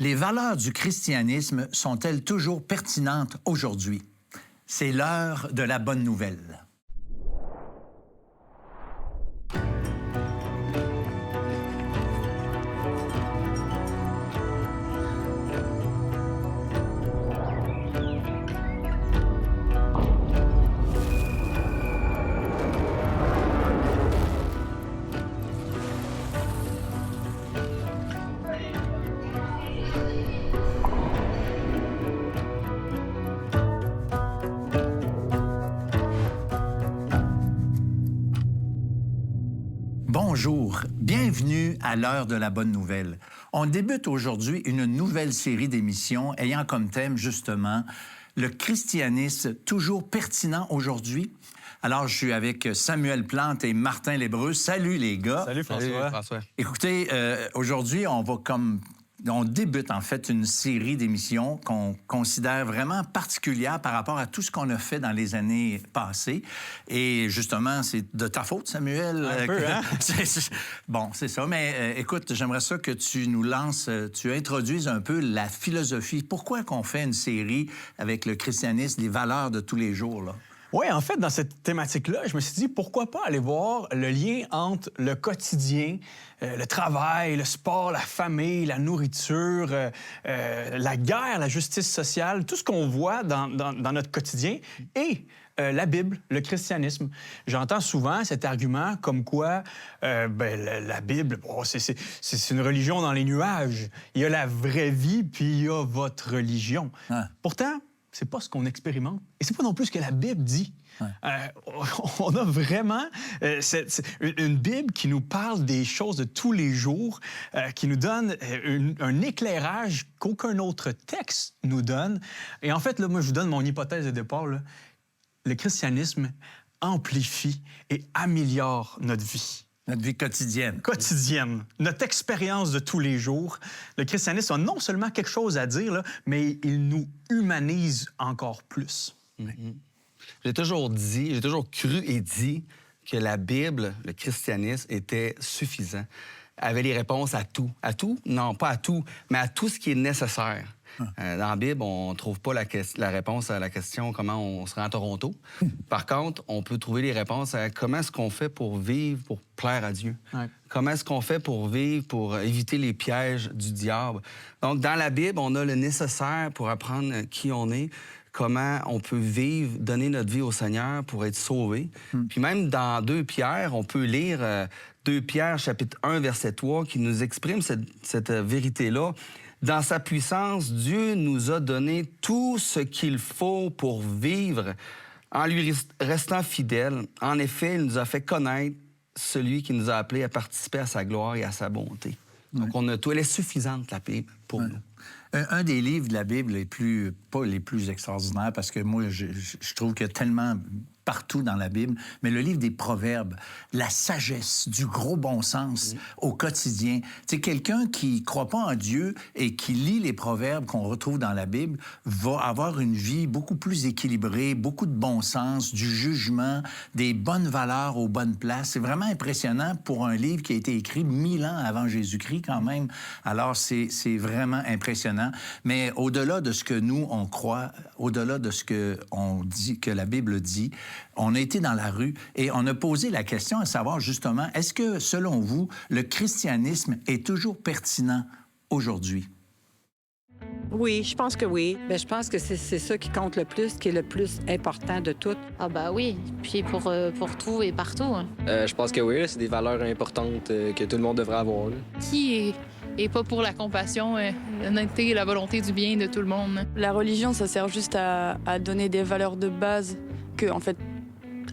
Les valeurs du christianisme sont-elles toujours pertinentes aujourd'hui? C'est l'heure de la bonne nouvelle. Bonjour, bienvenue à l'heure de la bonne nouvelle. On débute aujourd'hui une nouvelle série d'émissions ayant comme thème justement le christianisme toujours pertinent aujourd'hui. Alors, je suis avec Samuel Plante et Martin Lébreux. Salut les gars. Salut François. Salut, François. Écoutez, aujourd'hui, on débute en fait une série d'émissions qu'on considère vraiment particulière par rapport à tout ce qu'on a fait dans les années passées. Et justement, c'est de ta faute, Samuel. Un peu, hein? Bon, c'est ça. Mais écoute, j'aimerais ça que tu nous lances, tu introduises un peu la philosophie. Pourquoi qu'on fait une série avec le christianisme, les valeurs de tous les jours, là? Oui, en fait, dans cette thématique-là, je me suis dit, pourquoi pas aller voir le lien entre le quotidien, le travail, le sport, la famille, la nourriture, la guerre, la justice sociale, tout ce qu'on voit dans notre quotidien et la Bible, le christianisme. J'entends souvent cet argument comme quoi la Bible, c'est une religion dans les nuages. Il y a la vraie vie, puis il y a votre religion. Ah. Pourtant, c'est pas ce qu'on expérimente. Et c'est pas non plus ce que la Bible dit. Ouais. On a vraiment une Bible qui nous parle des choses de tous les jours, qui nous donne un éclairage qu'aucun autre texte nous donne. Et en fait, là, moi, je vous donne mon hypothèse de départ. Là. Le christianisme amplifie et améliore notre vie. Notre vie quotidienne. Quotidienne. Notre expérience de tous les jours. Le christianisme a non seulement quelque chose à dire, là, mais il nous humanise encore plus. Mm-hmm. J'ai toujours cru et dit que la Bible, le christianisme, était suffisant. Avait les réponses à tout. À tout? Non, pas à tout, mais à tout ce qui est nécessaire. Dans la Bible, on ne trouve pas la réponse à la question comment on se rend à Toronto. Par contre, on peut trouver les réponses à comment est-ce qu'on fait pour vivre, pour plaire à Dieu. Ouais. Comment est-ce qu'on fait pour vivre, pour éviter les pièges du diable. Donc, dans la Bible, on a le nécessaire pour apprendre qui on est, comment on peut vivre, donner notre vie au Seigneur pour être sauvé. Puis même dans 2 Pierre, on peut lire 2 Pierre, chapitre 1, verset 3, qui nous exprime cette vérité-là. Dans sa puissance, Dieu nous a donné tout ce qu'il faut pour vivre en lui restant fidèle. En effet, il nous a fait connaître celui qui nous a appelés à participer à sa gloire et à sa bonté. Donc, on a tout. Elle est suffisante, la Bible, pour nous. Un des livres de la Bible pas les plus extraordinaires, parce que moi, je trouve qu'il y a tellement partout dans la Bible, mais le livre des Proverbes, la sagesse, du gros bon sens au quotidien. Tu sais, quelqu'un qui croit pas en Dieu et qui lit les Proverbes qu'on retrouve dans la Bible va avoir une vie beaucoup plus équilibrée, beaucoup de bon sens, du jugement, des bonnes valeurs aux bonnes places. C'est vraiment impressionnant pour un livre qui a été écrit 1000 ans avant Jésus-Christ quand même. Alors, c'est vraiment impressionnant. Mais au-delà de ce que nous, on croit, au-delà de ce que on dit, que la Bible dit, on a été dans la rue et on a posé la question à savoir justement, est-ce que, selon vous, le christianisme est toujours pertinent aujourd'hui? Oui, je pense que oui. Bien, je pense que c'est ça qui compte le plus, qui est le plus important de tout. Ah ben oui, puis pour tout et partout. Hein. Je pense que oui, là, c'est des valeurs importantes que tout le monde devrait avoir. Là. Qui est pas pour la compassion, l'honnêteté et la volonté du bien de tout le monde. La religion, ça sert juste à donner des valeurs de base que, en fait,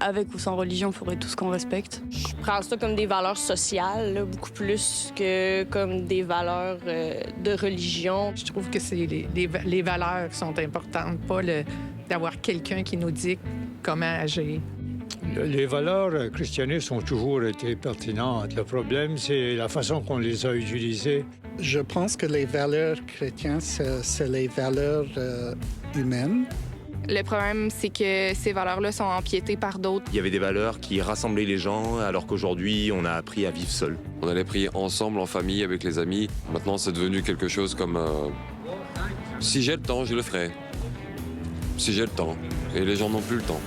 avec ou sans religion, il faudrait tout ce qu'on respecte. Je prends ça comme des valeurs sociales, là, beaucoup plus que comme des valeurs de religion. Je trouve que c'est les valeurs qui sont importantes, pas d'avoir quelqu'un qui nous dit comment agir. Les valeurs christianistes ont toujours été pertinentes. Le problème, c'est la façon qu'on les a utilisées. Je pense que les valeurs chrétiennes, c'est les valeurs humaines. Le problème, c'est que ces valeurs-là sont empiétées par d'autres. Il y avait des valeurs qui rassemblaient les gens, alors qu'aujourd'hui, on a appris à vivre seul. On allait prier ensemble, en famille, avec les amis. Maintenant, c'est devenu quelque chose comme... si j'ai le temps, je le ferai. Si j'ai le temps. Et les gens n'ont plus le temps.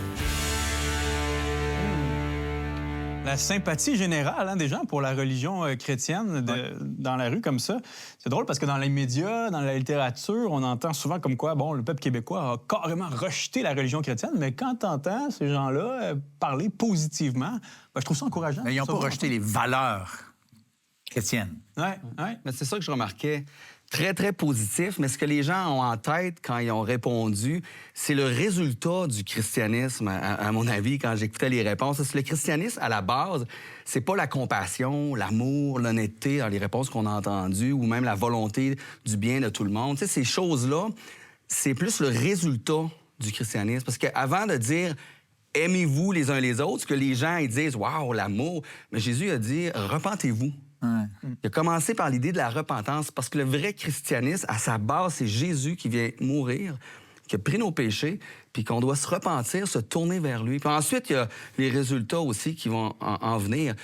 La sympathie générale des gens pour la religion chrétienne dans la rue comme ça. C'est drôle parce que dans les médias, dans la littérature, on entend souvent comme quoi, bon, le peuple québécois a carrément rejeté la religion chrétienne, mais quand tu entends ces gens-là parler positivement, je trouve ça encourageant. Mais ils n'ont pas rejeté les valeurs chrétiennes. Oui. Mais c'est ça que je remarquais. Très, très positif, mais ce que les gens ont en tête quand ils ont répondu, c'est le résultat du christianisme, à mon avis, quand j'écoutais les réponses. Parce que le christianisme, à la base, c'est pas la compassion, l'amour, l'honnêteté dans les réponses qu'on a entendues, ou même la volonté du bien de tout le monde. Tu sais, ces choses-là, c'est plus le résultat du christianisme. Parce qu'avant de dire « aimez-vous les uns les autres », ce que les gens ils disent « wow, l'amour », mais Jésus a dit « repentez-vous ». Il a commencé par l'idée de la repentance, parce que le vrai christianisme, à sa base, c'est Jésus qui vient mourir, qui a pris nos péchés, puis qu'on doit se repentir, se tourner vers lui. Puis ensuite, il y a les résultats aussi qui vont en venir.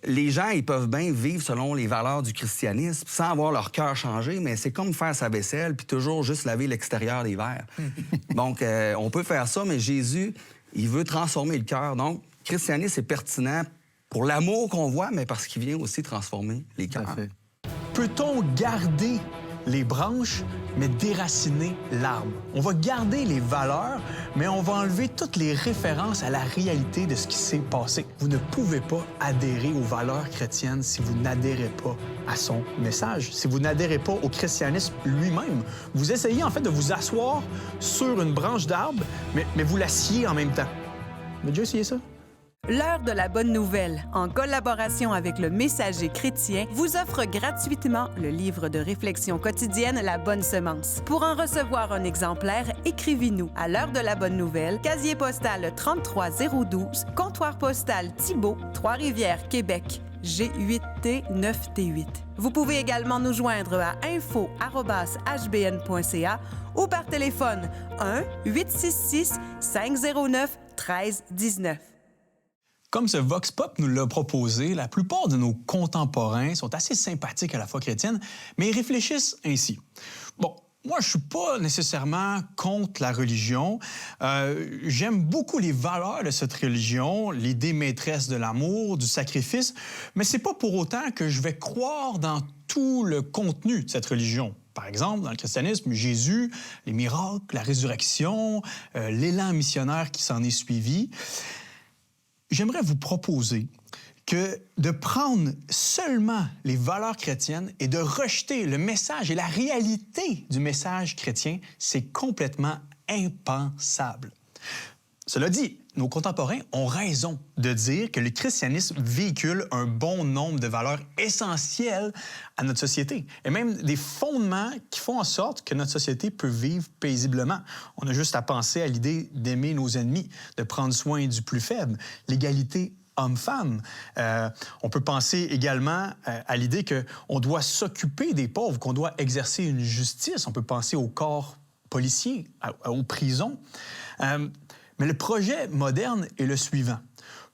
Les gens, ils peuvent bien vivre selon les valeurs du christianisme sans avoir leur cœur changé, mais c'est comme faire sa vaisselle puis toujours juste laver l'extérieur des verres. Donc, on peut faire ça, mais Jésus, il veut transformer le cœur. Donc, le christianisme, c'est pertinent pour l'amour qu'on voit, mais parce qu'il vient aussi transformer les cœurs. Peut-on garder les branches, mais déraciner l'arbre? On va garder les valeurs, mais on va enlever toutes les références à la réalité de ce qui s'est passé. Vous ne pouvez pas adhérer aux valeurs chrétiennes si vous n'adhérez pas à son message, si vous n'adhérez pas au christianisme lui-même. Vous essayez en fait de vous asseoir sur une branche d'arbre, mais vous la sciez en même temps. Vous avez déjà essayé ça? L'heure de la bonne nouvelle, en collaboration avec le Messager chrétien, vous offre gratuitement le livre de réflexion quotidienne La Bonne Semence. Pour en recevoir un exemplaire, écrivez-nous à l'heure de la bonne nouvelle, casier postal 33012, comptoir postal Thibault, Trois-Rivières, Québec, G8T 9T8. Vous pouvez également nous joindre à info@hbn.ca ou par téléphone 1-866-509-1319. Comme ce Vox Pop nous l'a proposé, la plupart de nos contemporains sont assez sympathiques à la foi chrétienne, mais ils réfléchissent ainsi. Bon, moi, je ne suis pas nécessairement contre la religion. J'aime beaucoup les valeurs de cette religion, l'idée maîtresse de l'amour, du sacrifice, mais ce n'est pas pour autant que je vais croire dans tout le contenu de cette religion. Par exemple, dans le christianisme, Jésus, les miracles, la résurrection, l'élan missionnaire qui s'en est suivi. J'aimerais vous proposer que de prendre seulement les valeurs chrétiennes et de rejeter le message et la réalité du message chrétien, c'est complètement impensable. Cela dit, nos contemporains ont raison de dire que le christianisme véhicule un bon nombre de valeurs essentielles à notre société et même des fondements qui font en sorte que notre société peut vivre paisiblement. On a juste à penser à l'idée d'aimer nos ennemis, de prendre soin du plus faible, l'égalité homme-femme. On peut penser également à l'idée qu'on doit s'occuper des pauvres, qu'on doit exercer une justice. On peut penser au corps policier, aux prisons. Mais le projet moderne est le suivant.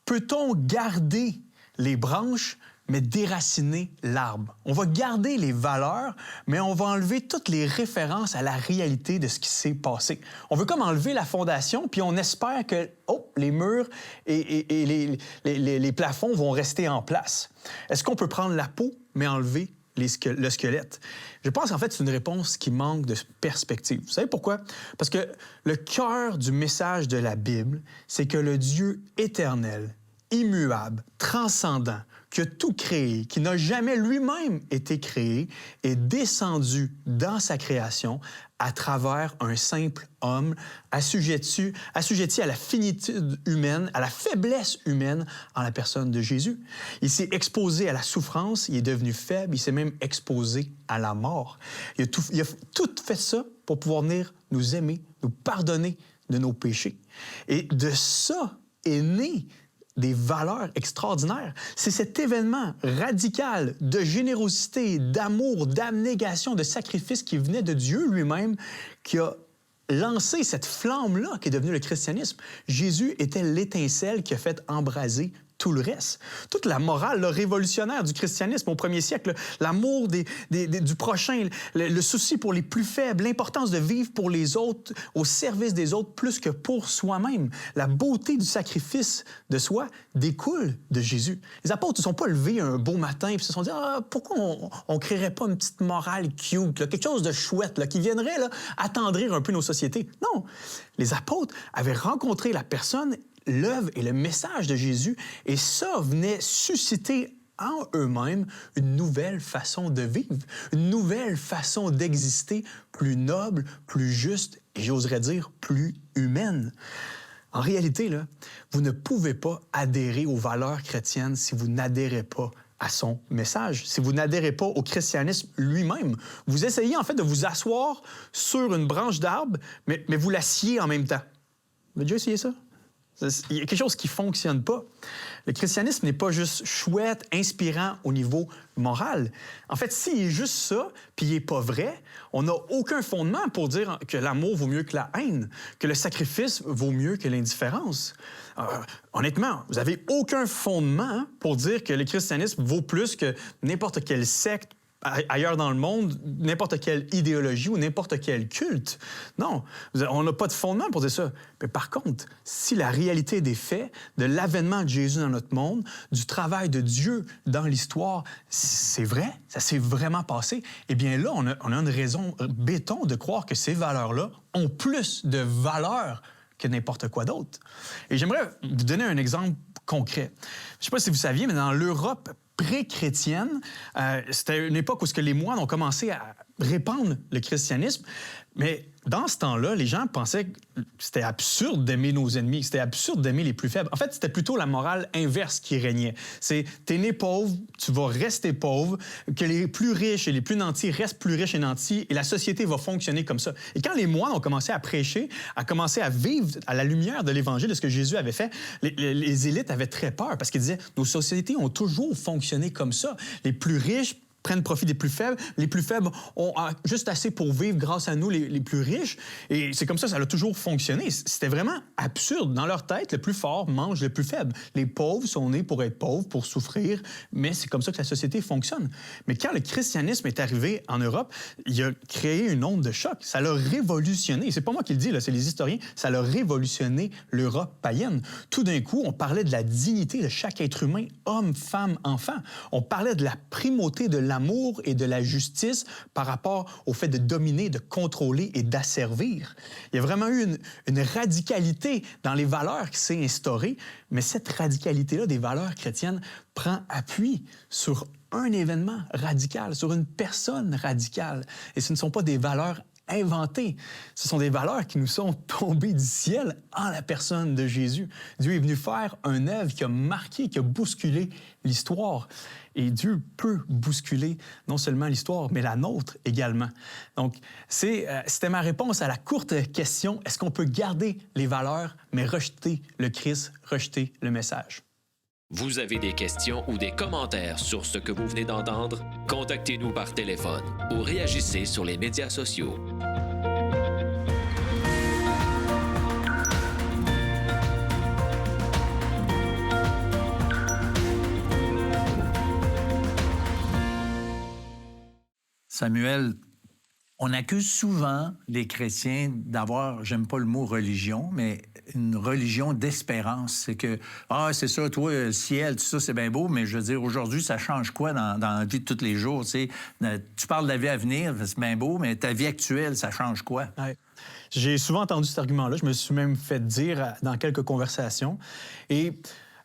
Peut-on garder les branches, mais déraciner l'arbre? On va garder les valeurs, mais on va enlever toutes les références à la réalité de ce qui s'est passé. On veut comme enlever la fondation, puis on espère que les murs et les plafonds vont rester en place. Est-ce qu'on peut prendre la peau, mais enlever le squelette? Je pense qu'en fait, c'est une réponse qui manque de perspective. Vous savez pourquoi? Parce que le cœur du message de la Bible, c'est que le Dieu éternel, immuable, transcendant, qui a tout créé, qui n'a jamais lui-même été créé, est descendu dans sa création à travers un simple homme assujetti à la finitude humaine, à la faiblesse humaine en la personne de Jésus. Il s'est exposé à la souffrance, il est devenu faible, il s'est même exposé à la mort. Il a tout fait ça pour pouvoir venir nous aimer, nous pardonner de nos péchés. Et de ça est né des valeurs extraordinaires. C'est cet événement radical de générosité, d'amour, d'abnégation, de sacrifice qui venait de Dieu lui-même qui a lancé cette flamme-là qui est devenue le christianisme. Jésus était l'étincelle qui a fait embraser tout le reste. Toute la morale révolutionnaire du christianisme au 1er siècle, l'amour du prochain, le souci pour les plus faibles, l'importance de vivre pour les autres, au service des autres plus que pour soi-même. La beauté du sacrifice de soi découle de Jésus. Les apôtres ne se sont pas levés un beau matin et se sont dit pourquoi on ne créerait pas une petite morale cute, là, quelque chose de chouette là, qui viendrait là, attendrir un peu nos sociétés. Non, les apôtres avaient rencontré la personne, l'œuvre et le message de Jésus, et ça venait susciter en eux-mêmes une nouvelle façon de vivre, une nouvelle façon d'exister, plus noble, plus juste et j'oserais dire plus humaine. En réalité, là, vous ne pouvez pas adhérer aux valeurs chrétiennes si vous n'adhérez pas à son message, si vous n'adhérez pas au christianisme lui-même. Vous essayez en fait de vous asseoir sur une branche d'arbre, mais vous la sciez en même temps. Vous avez déjà essayé ça? Il y a quelque chose qui ne fonctionne pas. Le christianisme n'est pas juste chouette, inspirant au niveau moral. En fait, s'il est juste ça, puis il n'est pas vrai, on n'a aucun fondement pour dire que l'amour vaut mieux que la haine, que le sacrifice vaut mieux que l'indifférence. Honnêtement, vous n'avez aucun fondement pour dire que le christianisme vaut plus que n'importe quelle secte ailleurs dans le monde, n'importe quelle idéologie ou n'importe quel culte. Non, on n'a pas de fondement pour dire ça. Mais par contre, si la réalité des faits, de l'avènement de Jésus dans notre monde, du travail de Dieu dans l'histoire, c'est vrai, ça s'est vraiment passé, eh bien là, on a une raison béton de croire que ces valeurs-là ont plus de valeur que n'importe quoi d'autre. Et j'aimerais vous donner un exemple concret. Je ne sais pas si vous saviez, mais dans l'Europe pré-chrétienne, c'était une époque où les moines ont commencé à répandre le christianisme, mais dans ce temps-là, les gens pensaient que c'était absurde d'aimer nos ennemis, c'était absurde d'aimer les plus faibles. En fait, c'était plutôt la morale inverse qui régnait. C'est « t'es né pauvre, tu vas rester pauvre, que les plus riches et les plus nantis restent plus riches et nantis, et la société va fonctionner comme ça. » Et quand les moines ont commencé à prêcher, à commencer à vivre à la lumière de l'Évangile, de ce que Jésus avait fait, les élites avaient très peur parce qu'ils disaient « nos sociétés ont toujours fonctionné comme ça. Les plus riches prennent profit des plus faibles. Les plus faibles ont juste assez pour vivre grâce à nous, les plus riches. » Et c'est comme ça a toujours fonctionné. C'était vraiment absurde. Dans leur tête, le plus fort mange le plus faible. Les pauvres sont nés pour être pauvres, pour souffrir, mais c'est comme ça que la société fonctionne. Mais quand le christianisme est arrivé en Europe, il a créé une onde de choc. Ça l'a révolutionné. C'est pas moi qui le dis, là, c'est les historiens. Ça l'a révolutionné l'Europe païenne. Tout d'un coup, on parlait de la dignité de chaque être humain, homme, femme, enfant. On parlait de la primauté de l'amour et de la justice par rapport au fait de dominer, de contrôler et d'asservir. Il y a vraiment eu une radicalité dans les valeurs qui s'est instaurée, mais cette radicalité-là des valeurs chrétiennes prend appui sur un événement radical, sur une personne radicale. Et ce ne sont pas des valeurs inventées. Ce sont des valeurs qui nous sont tombées du ciel en la personne de Jésus. Dieu est venu faire un œuvre qui a marqué, qui a bousculé l'histoire. Et Dieu peut bousculer non seulement l'histoire, mais la nôtre également. Donc, c'était ma réponse à la courte question. Est-ce qu'on peut garder les valeurs, mais rejeter le Christ, rejeter le message? Vous avez des questions ou des commentaires sur ce que vous venez d'entendre? Contactez-nous par téléphone ou réagissez sur les médias sociaux. Samuel, on accuse souvent les chrétiens d'avoir, j'aime pas le mot religion, mais une religion d'espérance. C'est que, c'est ça, toi, le ciel, tout ça, c'est bien beau, mais je veux dire, aujourd'hui, ça change quoi dans la vie de tous les jours? Tu sais? Tu parles de la vie à venir, c'est bien beau, mais ta vie actuelle, ça change quoi? Ouais. J'ai souvent entendu cet argument-là. Je me suis même fait dire dans quelques conversations. Et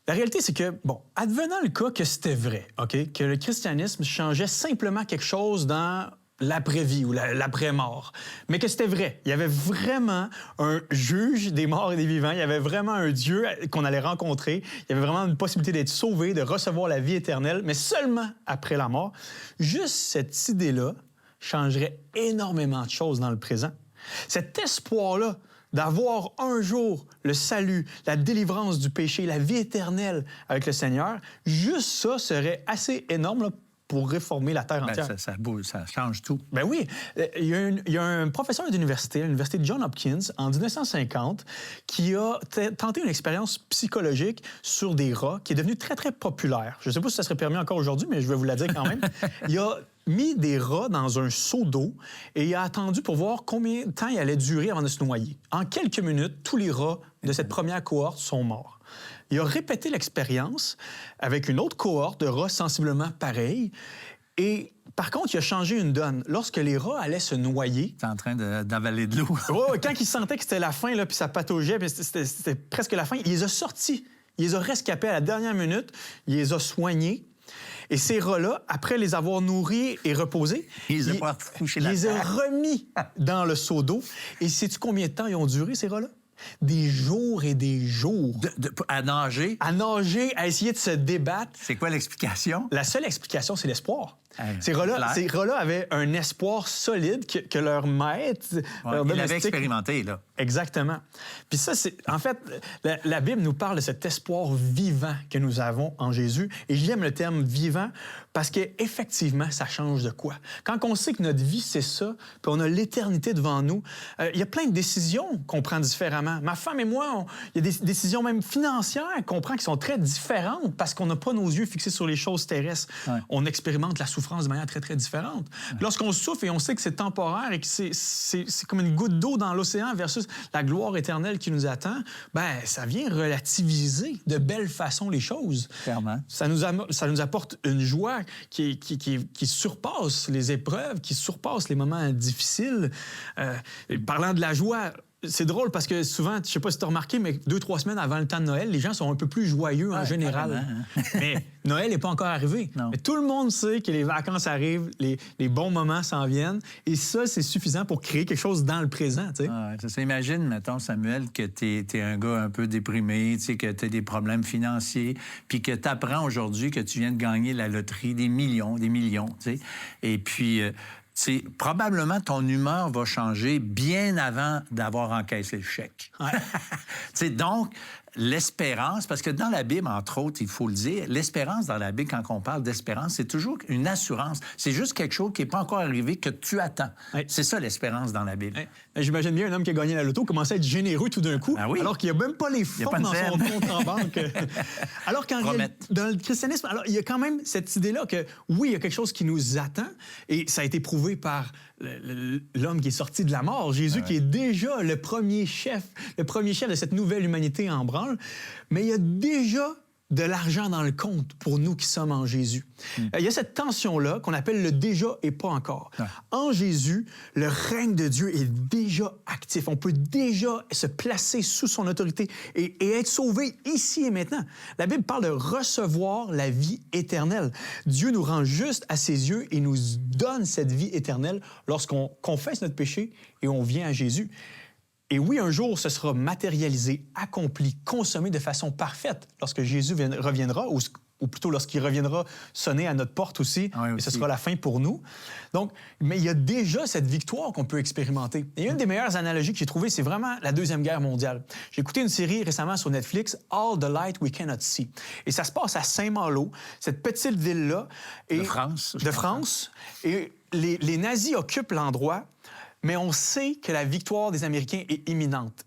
la réalité, c'est que, advenant le cas que c'était vrai, OK, que le christianisme changeait simplement quelque chose dans l'après-vie ou l'après-mort, mais que c'était vrai. Il y avait vraiment un juge des morts et des vivants. Il y avait vraiment un Dieu qu'on allait rencontrer. Il y avait vraiment une possibilité d'être sauvé, de recevoir la vie éternelle, mais seulement après la mort. Juste cette idée-là changerait énormément de choses dans le présent. Cet espoir-là d'avoir un jour le salut, la délivrance du péché, la vie éternelle avec le Seigneur, juste ça serait assez énorme là, pour réformer la Terre entière. Ça change tout. Ben oui. Il y a un professeur d'université, à l'université de Johns Hopkins, en 1950, qui a tenté une expérience psychologique sur des rats qui est devenue très, très populaire. Je ne sais pas si ça serait permis encore aujourd'hui, mais je vais vous la dire quand même. Il a mis des rats dans un seau d'eau et il a attendu pour voir combien de temps il allait durer avant de se noyer. En quelques minutes, tous les rats de cette première cohorte sont morts. Il a répété l'expérience avec une autre cohorte de rats sensiblement pareils. Et par contre, il a changé une donne. Lorsque les rats allaient se noyer... T'es en train d'avaler de l'eau. Ouais, quand ils sentaient que c'était la fin, là, puis ça pataugeait, puis c'était presque la fin, il les a sortis. Il les a rescapés à la dernière minute. Il les a soignés. Et ces rats-là, après les avoir nourris et reposés, il les a remis dans le seau d'eau. Et sais-tu combien de temps ils ont duré, ces rats-là? Des jours et des jours. À nager? À nager, à essayer de se débattre. C'est quoi l'explication? La seule explication, c'est l'espoir. Ces rats-là avaient un espoir solide que leur maître... leur il l'avait expérimenté, là. Exactement. Puis ça, c'est... En fait, la Bible nous parle de cet espoir vivant que nous avons en Jésus. Et j'aime le terme « vivant » parce qu'effectivement, ça change de quoi? Quand on sait que notre vie, c'est ça, puis on a l'éternité devant nous, il y a plein de décisions qu'on prend différemment. Ma femme et moi, il y a des décisions même financières qu'on prend qui sont très différentes parce qu'on n'a pas nos yeux fixés sur les choses terrestres. Ouais. On expérimente la souffrance de manière très, très différente. Ouais. Lorsqu'on souffre et on sait que c'est temporaire et que c'est comme une goutte d'eau dans l'océan versus la gloire éternelle qui nous attend, bien, ça vient relativiser de belle façon les choses. Clairement. Ça nous apporte une joie qui surpasse les épreuves, qui surpasse les moments difficiles. Parlant de la joie, c'est drôle parce que souvent, je ne sais pas si tu as remarqué, mais 2-3 semaines avant le temps de Noël, les gens sont un peu plus joyeux en général. Mais Noël n'est pas encore arrivé. Non. Mais tout le monde sait que les vacances arrivent, les bons moments s'en viennent. Et ça, c'est suffisant pour créer quelque chose dans le présent. Tu sais. Ça imagine, mettons, Samuel, que tu es un gars un peu déprimé, tu sais, que tu as des problèmes financiers, puis que tu apprends aujourd'hui que tu viens de gagner la loterie, des millions, tu sais. Et puis... probablement ton humeur va changer bien avant d'avoir encaissé le chèque. Ouais. Donc, l'espérance, parce que dans la Bible, entre autres, il faut le dire, l'espérance dans la Bible, quand on parle d'espérance, c'est toujours une assurance. C'est juste quelque chose qui n'est pas encore arrivé, que tu attends. Ouais. C'est ça, l'espérance dans la Bible. Ouais. J'imagine bien un homme qui a gagné la loto commencer à être généreux tout d'un coup, alors qu'il n'y a même pas les fonds dans son compte en banque. Alors qu'en réalité, dans le christianisme, alors, il y a quand même cette idée-là que, oui, il y a quelque chose qui nous attend, et ça a été prouvé par l'homme qui est sorti de la mort, Jésus, qui est déjà le premier chef de cette nouvelle humanité en branle, mais il y a déjà de l'argent dans le compte pour nous qui sommes en Jésus. Il y a cette tension-là qu'on appelle le déjà et pas encore. En Jésus, le règne de Dieu est déjà actif. On peut déjà se placer sous son autorité et être sauvé ici et maintenant. La Bible parle de recevoir la vie éternelle. Dieu nous rend juste à ses yeux et nous donne cette vie éternelle lorsqu'on confesse notre péché et on vient à Jésus. Et oui, un jour, ce sera matérialisé, accompli, consommé de façon parfaite lorsque Jésus reviendra, ou plutôt lorsqu'il reviendra sonner à notre porte aussi, et ce sera la fin pour nous. Donc, mais il y a déjà cette victoire qu'on peut expérimenter. Et une des meilleures analogies que j'ai trouvées, c'est vraiment la Deuxième Guerre mondiale. J'ai écouté une série récemment sur Netflix, All the Light We Cannot See. Et ça se passe à Saint-Malo, cette petite ville-là. De France. De France. Et les nazis occupent l'endroit, mais on sait que la victoire des Américains est imminente.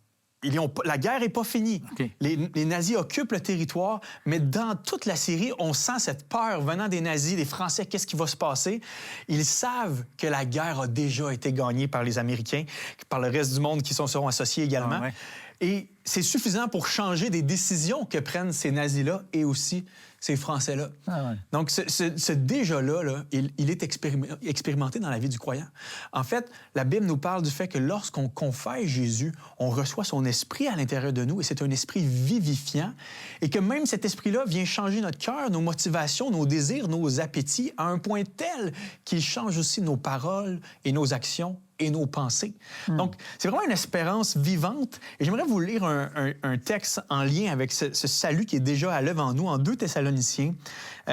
La guerre n'est pas finie. Okay. Les nazis occupent le territoire, mais dans toute la série, on sent cette peur venant des nazis, des Français, qu'est-ce qui va se passer? Ils savent que la guerre a déjà été gagnée par les Américains, par le reste du monde qui seront associés également. Et c'est suffisant pour changer des décisions que prennent ces nazis-là et aussi ces Français-là. Donc, ce déjà-là, il est expérimenté dans la vie du croyant. En fait, la Bible nous parle du fait que lorsqu'on confesse Jésus, on reçoit son esprit à l'intérieur de nous et c'est un esprit vivifiant et que même cet esprit-là vient changer notre cœur, nos motivations, nos désirs, nos appétits à un point tel qu'il change aussi nos paroles et nos actions et nos pensées. Donc, c'est vraiment une espérance vivante. Et j'aimerais vous lire un texte en lien avec ce salut qui est déjà à l'œuvre en nous, en 2 Thessaloniciens.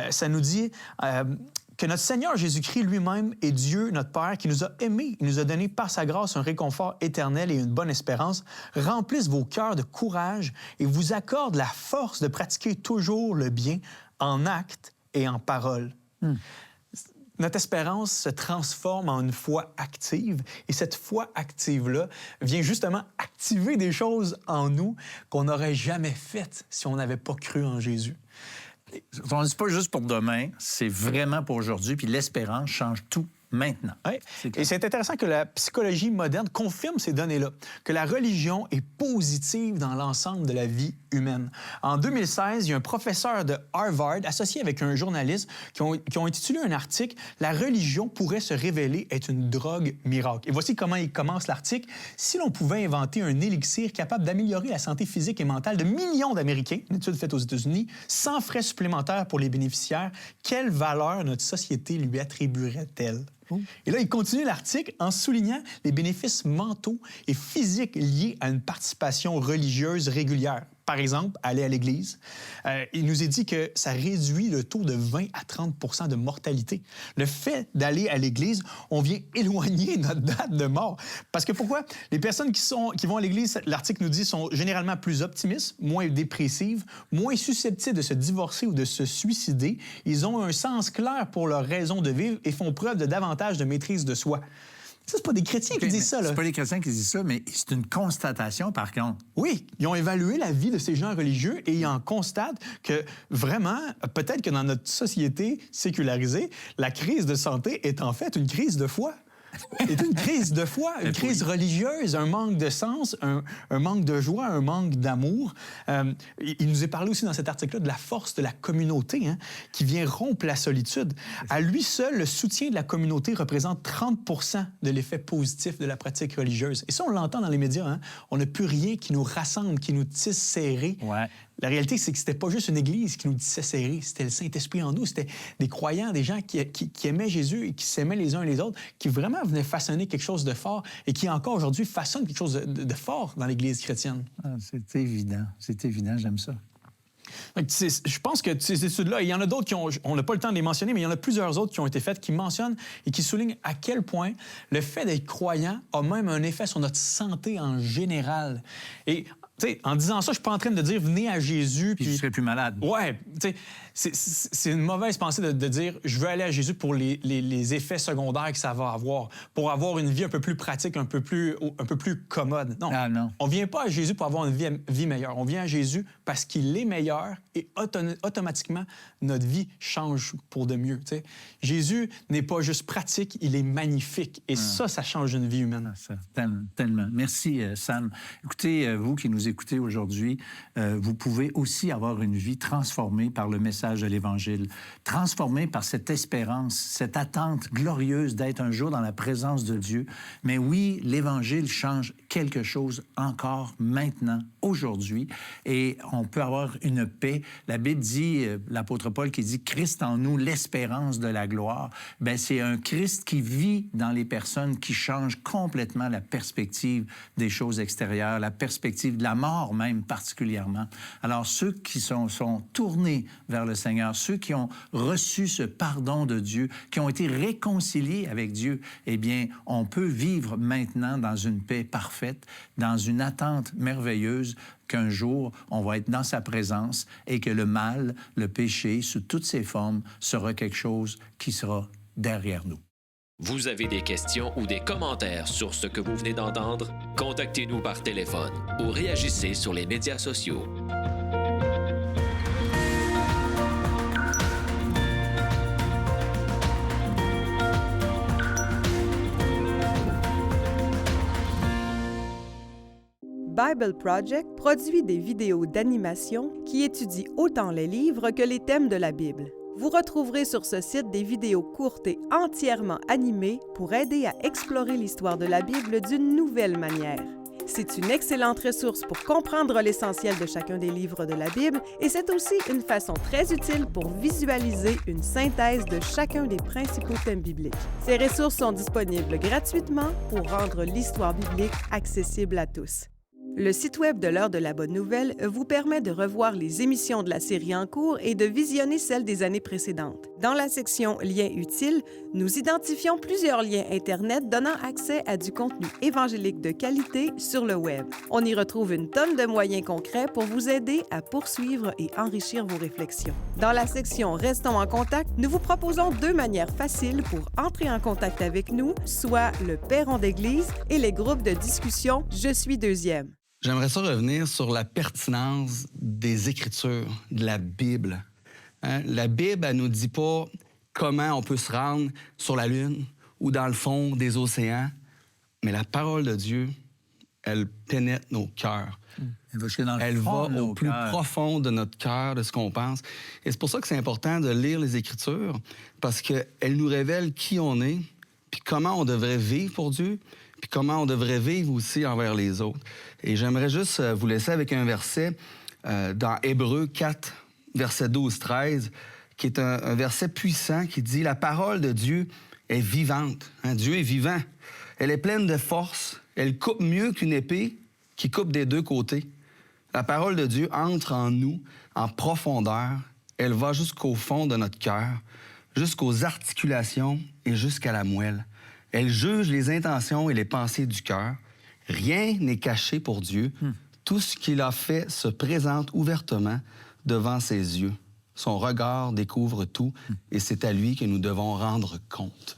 Ça nous dit que notre Seigneur Jésus-Christ lui-même est Dieu, notre Père, qui nous a aimés. Il nous a donné par sa grâce un réconfort éternel et une bonne espérance, remplisse vos cœurs de courage et vous accorde la force de pratiquer toujours le bien en actes et en paroles. notre espérance se transforme en une foi active. Et cette foi active-là vient justement activer des choses en nous qu'on n'aurait jamais faites si on n'avait pas cru en Jésus. On ne dit pas juste pour demain, c'est vraiment pour aujourd'hui, puis l'espérance change tout maintenant. Oui. Et c'est intéressant que la psychologie moderne confirme ces données-là, que la religion est positive dans l'ensemble de la vie humaine. En 2016, il y a un professeur de Harvard associé avec un journaliste qui ont intitulé un article « La religion pourrait se révéler être une drogue miracle ». Et voici comment il commence l'article. « Si l'on pouvait inventer un élixir capable d'améliorer la santé physique et mentale de millions d'Américains, une étude faite aux États-Unis, sans frais supplémentaires pour les bénéficiaires, quelle valeur notre société lui attribuerait-elle? » Et là, il continue l'article en soulignant les bénéfices mentaux et physiques liés à une participation religieuse régulière. Par exemple, aller à l'Église. Il nous est dit que ça réduit le taux de 20 à 30 % de mortalité. Le fait d'aller à l'Église, on vient éloigner notre date de mort. Parce que pourquoi? Les personnes qui vont à l'Église, l'article nous dit, sont généralement plus optimistes, moins dépressives, moins susceptibles de se divorcer ou de se suicider. Ils ont un sens clair pour leur raison de vivre et font preuve de davantage de maîtrise de soi. Ça, c'est pas des chrétiens qui disent ça, là. C'est pas des chrétiens qui disent ça, mais c'est une constatation, par contre. Oui, ils ont évalué la vie de ces gens religieux et ils en constatent que vraiment, peut-être que dans notre société sécularisée, la crise de santé est en fait une crise de foi. C'est une crise de foi, une crise religieuse, un manque de sens, un manque de joie, un manque d'amour. Il nous est parlé aussi dans cet article-là de la force de la communauté qui vient rompre la solitude. À lui seul, le soutien de la communauté représente 30 % de l'effet positif de la pratique religieuse. Et ça, on l'entend dans les médias. On n'a plus rien qui nous rassemble, qui nous tisse serrés. Ouais. La réalité, c'est que c'était pas juste une Église qui nous tissait serrés, c'était le Saint-Esprit en nous, c'était des croyants, des gens qui aimaient Jésus et qui s'aimaient les uns les autres, qui vraiment venaient façonner quelque chose de fort et qui encore aujourd'hui façonnent quelque chose de fort dans l'Église chrétienne. Ah, c'est évident, j'aime ça. Je pense que ces études-là, il y en a d'autres on n'a pas le temps de les mentionner, mais il y en a plusieurs autres qui ont été faites, qui mentionnent et qui soulignent à quel point le fait d'être croyant a même un effet sur notre santé en général. Et en disant ça, je suis pas en train de dire venez à Jésus puis je serai plus malade. Ouais, c'est une mauvaise pensée de dire je veux aller à Jésus pour les effets secondaires que ça va avoir, pour avoir une vie un peu plus pratique, un peu plus commode. Non. Ah, non. On vient pas à Jésus pour avoir une vie meilleure. On vient à Jésus parce qu'il est meilleur et automatiquement notre vie change pour de mieux. T'sais. Jésus n'est pas juste pratique, il est magnifique et ça change une vie humaine. Ça, tellement. Merci, Sam. Écoutez, vous qui nous écoutez aujourd'hui, vous pouvez aussi avoir une vie transformée par le message de l'Évangile, transformée par cette espérance, cette attente glorieuse d'être un jour dans la présence de Dieu. Mais oui, l'Évangile change quelque chose encore maintenant, aujourd'hui, et on peut avoir une paix. La Bible dit, l'apôtre Paul qui dit « Christ en nous, l'espérance de la gloire », bien, c'est un Christ qui vit dans les personnes, qui change complètement la perspective des choses extérieures, la perspective de la mort même particulièrement. Alors, ceux qui sont tournés vers le Seigneur, ceux qui ont reçu ce pardon de Dieu, qui ont été réconciliés avec Dieu, eh bien, on peut vivre maintenant dans une paix parfaite, dans une attente merveilleuse qu'un jour, on va être dans sa présence et que le mal, le péché, sous toutes ses formes, sera quelque chose qui sera derrière nous. Vous avez des questions ou des commentaires sur ce que vous venez d'entendre? Contactez-nous par téléphone ou réagissez sur les médias sociaux. Bible Project produit des vidéos d'animation qui étudient autant les livres que les thèmes de la Bible. Vous retrouverez sur ce site des vidéos courtes et entièrement animées pour aider à explorer l'histoire de la Bible d'une nouvelle manière. C'est une excellente ressource pour comprendre l'essentiel de chacun des livres de la Bible et c'est aussi une façon très utile pour visualiser une synthèse de chacun des principaux thèmes bibliques. Ces ressources sont disponibles gratuitement pour rendre l'histoire biblique accessible à tous. Le site web de l'Heure de la Bonne Nouvelle vous permet de revoir les émissions de la série en cours et de visionner celles des années précédentes. Dans la section Liens utiles, nous identifions plusieurs liens Internet donnant accès à du contenu évangélique de qualité sur le web. On y retrouve une tonne de moyens concrets pour vous aider à poursuivre et enrichir vos réflexions. Dans la section Restons en contact, nous vous proposons 2 manières faciles pour entrer en contact avec nous, soit le Perron d'Église et les groupes de discussion Je suis deuxième. J'aimerais ça revenir sur la pertinence des Écritures, de la Bible. Hein? La Bible, elle nous dit pas comment on peut se rendre sur la Lune ou dans le fond des océans, mais la parole de Dieu, elle pénètre nos cœurs. Elle va au plus profond de notre cœur, de ce qu'on pense. Et c'est pour ça que c'est important de lire les Écritures, parce qu'elles nous révèlent qui on est, puis comment on devrait vivre pour Dieu, puis comment on devrait vivre aussi envers les autres. Et j'aimerais juste vous laisser avec un verset dans Hébreux 4, verset 12-13, qui est un verset puissant qui dit « La parole de Dieu est vivante. Hein? Dieu est vivant. Elle est pleine de force. Elle coupe mieux qu'une épée qui coupe des 2 côtés. La parole de Dieu entre en nous en profondeur. Elle va jusqu'au fond de notre cœur, jusqu'aux articulations et jusqu'à la moelle. Elle juge les intentions et les pensées du cœur. Rien n'est caché pour Dieu. Tout ce qu'il a fait se présente ouvertement devant ses yeux. Son regard découvre tout et c'est à lui que nous devons rendre compte.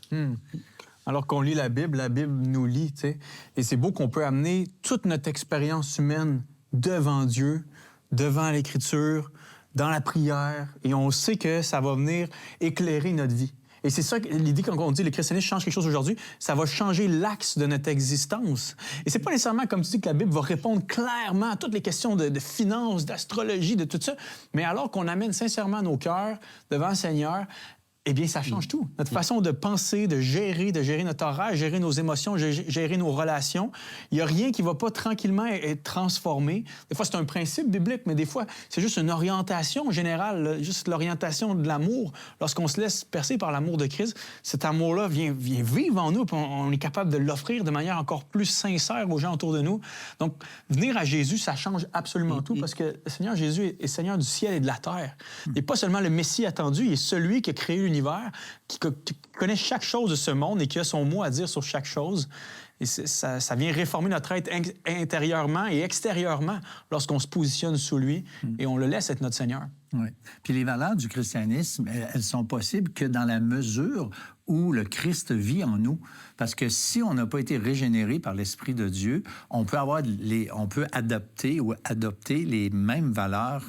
Alors qu'on lit la Bible nous lit, tu sais. Et c'est beau qu'on peut amener toute notre expérience humaine devant Dieu, devant l'Écriture, dans la prière, et on sait que ça va venir éclairer notre vie. Et c'est ça l'idée quand on dit le christianisme change quelque chose aujourd'hui, ça va changer l'axe de notre existence. Et c'est pas nécessairement comme tu dis que la Bible va répondre clairement à toutes les questions de finances, d'astrologie, de tout ça, mais alors qu'on amène sincèrement nos cœurs devant le Seigneur, eh bien, ça change tout. Notre façon de penser, de gérer notre horaire, gérer nos émotions, gérer nos relations. Il n'y a rien qui ne va pas tranquillement être transformé. Des fois, c'est un principe biblique, mais des fois, c'est juste une orientation générale, là, juste l'orientation de l'amour. Lorsqu'on se laisse percer par l'amour de Christ, cet amour-là vient vivre en nous, puis on est capable de l'offrir de manière encore plus sincère aux gens autour de nous. Donc, venir à Jésus, ça change absolument tout, parce que le Seigneur Jésus est Seigneur du ciel et de la terre. Il n'est pas seulement le Messie attendu, il est celui qui a créé l'univers, qui connaît chaque chose de ce monde et qui a son mot à dire sur chaque chose. Et ça vient réformer notre être intérieurement et extérieurement lorsqu'on se positionne sous lui et on le laisse être notre Seigneur. Oui. Puis les valeurs du christianisme, elles sont possibles que dans la mesure où le Christ vit en nous. Parce que si on n'a pas été régénéré par l'Esprit de Dieu, on peut adopter les mêmes valeurs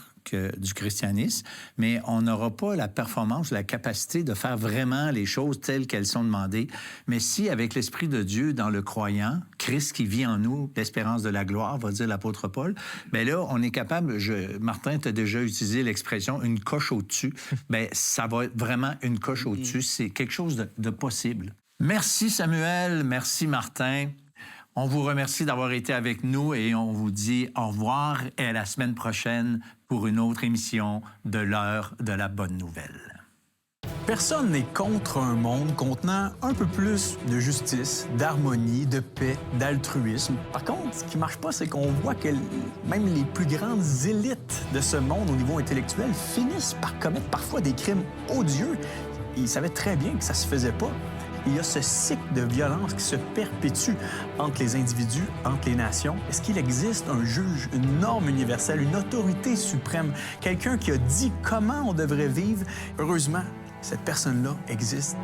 du christianisme, mais on n'aura pas la performance, la capacité de faire vraiment les choses telles qu'elles sont demandées. Mais si, avec l'Esprit de Dieu dans le croyant, Christ qui vit en nous, l'espérance de la gloire, va dire l'apôtre Paul, bien là, on est capable, Martin, tu as déjà utilisé l'expression « une coche au-dessus ». Bien, ça va être vraiment une coche au-dessus. C'est quelque chose de possible. Merci Samuel, merci Martin. On vous remercie d'avoir été avec nous et on vous dit au revoir et à la semaine prochaine pour une autre émission de l'Heure de la Bonne Nouvelle. Personne n'est contre un monde contenant un peu plus de justice, d'harmonie, de paix, d'altruisme. Par contre, ce qui ne marche pas, c'est qu'on voit que même les plus grandes élites de ce monde au niveau intellectuel finissent par commettre parfois des crimes odieux. Ils savaient très bien que ça ne se faisait pas. Il y a ce cycle de violence qui se perpétue entre les individus, entre les nations. Est-ce qu'il existe un juge, une norme universelle, une autorité suprême, quelqu'un qui a dit comment on devrait vivre? Heureusement, cette personne-là existe.